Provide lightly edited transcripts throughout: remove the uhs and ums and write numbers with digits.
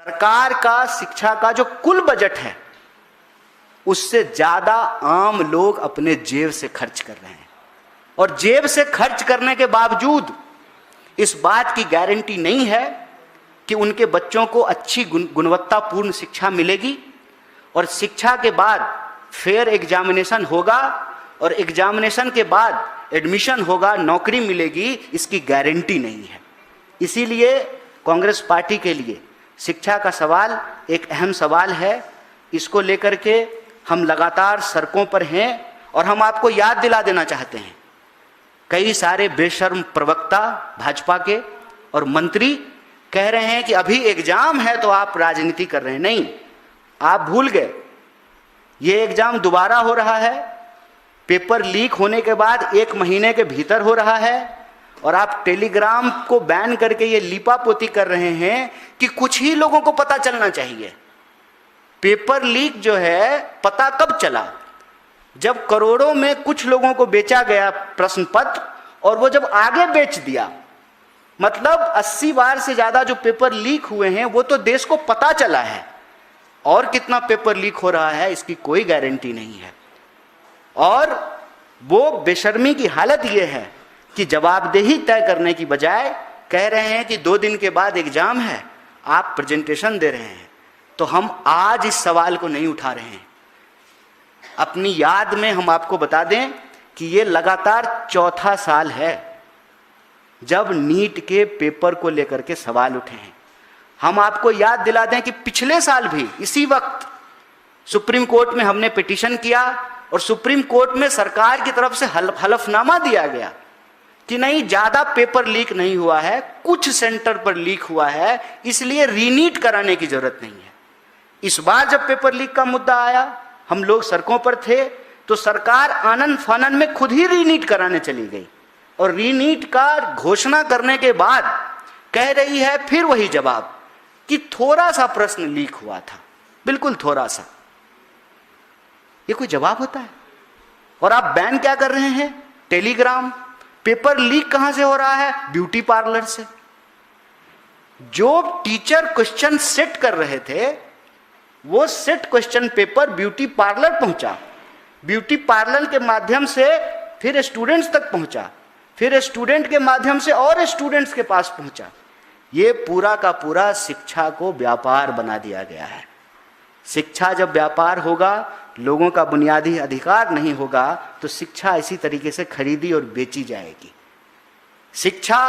सरकार का शिक्षा का जो कुल बजट है उससे ज्यादा आम लोग अपने जेब से खर्च कर रहे हैं, और जेब से खर्च करने के बावजूद इस बात की गारंटी नहीं है कि उनके बच्चों को अच्छी गुणवत्तापूर्ण शिक्षा मिलेगी, और शिक्षा के बाद फेयर एग्जामिनेशन होगा और एग्जामिनेशन के बाद एडमिशन होगा, नौकरी मिलेगी, इसकी गारंटी नहीं है। इसीलिए कांग्रेस पार्टी के लिए शिक्षा का सवाल एक अहम सवाल है। इसको लेकर के हम लगातार सड़कों पर हैं, और हम आपको याद दिला देना चाहते हैं, कई सारे बेशर्म प्रवक्ता भाजपा के और मंत्री कह रहे हैं कि अभी एग्जाम है तो आप राजनीति कर रहे हैं। नहीं, आप भूल गए, ये एग्जाम दोबारा हो रहा है, पेपर लीक होने के बाद 1 महीने के भीतर हो रहा है, और आप टेलीग्राम को बैन करके ये लीपापोती कर रहे हैं कि कुछ ही लोगों को पता चलना चाहिए। पेपर लीक जो है पता कब चला? जब करोड़ों में कुछ लोगों को बेचा गया प्रश्न पत्र, और वो जब आगे बेच दिया, मतलब 80 बार से ज्यादा जो पेपर लीक हुए हैं वो तो देश को पता चला है, और कितना पेपर लीक हो रहा है इसकी कोई गारंटी नहीं है। और वो बेशर्मी की हालत ये है कि जवाबदेही तय करने की बजाय कह रहे हैं कि 2 दिन के बाद एग्जाम है, आप प्रेजेंटेशन दे रहे हैं। तो हम आज इस सवाल को नहीं उठा रहे हैं। अपनी याद में हम आपको बता दें कि ये लगातार 4था साल है जब नीट के पेपर को लेकर के सवाल उठे हैं। हम आपको याद दिला दें कि पिछले साल भी इसी वक्त सुप्रीम कोर्ट में हमने पिटीशन किया, और सुप्रीम कोर्ट में सरकार की तरफ से हलफनामा दिया गया कि नहीं, ज्यादा पेपर लीक नहीं हुआ है, कुछ सेंटर पर लीक हुआ है, इसलिए रीनीट कराने की जरूरत नहीं है। इस बार जब पेपर लीक का मुद्दा आया, हम लोग सड़कों पर थे, तो सरकार आनन फानन में खुद ही रीनीट कराने चली गई, और रीनीट का घोषणा करने के बाद कह रही है फिर वही जवाब कि थोड़ा सा प्रश्न लीक हुआ था, बिल्कुल थोड़ा सा। ये कोई जवाब होता है? और आप बैन क्या कर रहे हैं? टेलीग्राम। पेपर लीक कहां से हो रहा है? ब्यूटी पार्लर से। जो टीचर क्वेश्चन सेट कर रहे थे, वो set question paper beauty parlour पहुंचा, ब्यूटी पार्लर के माध्यम से फिर स्टूडेंट्स तक पहुंचा, फिर स्टूडेंट के माध्यम से और स्टूडेंट्स के पास पहुंचा। ये पूरा का पूरा शिक्षा को व्यापार बना दिया गया है। शिक्षा जब व्यापार होगा, लोगों का बुनियादी अधिकार नहीं होगा, तो शिक्षा इसी तरीके से खरीदी और बेची जाएगी। शिक्षा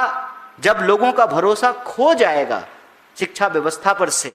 जब लोगों का भरोसा खो जाएगा शिक्षा व्यवस्था पर से,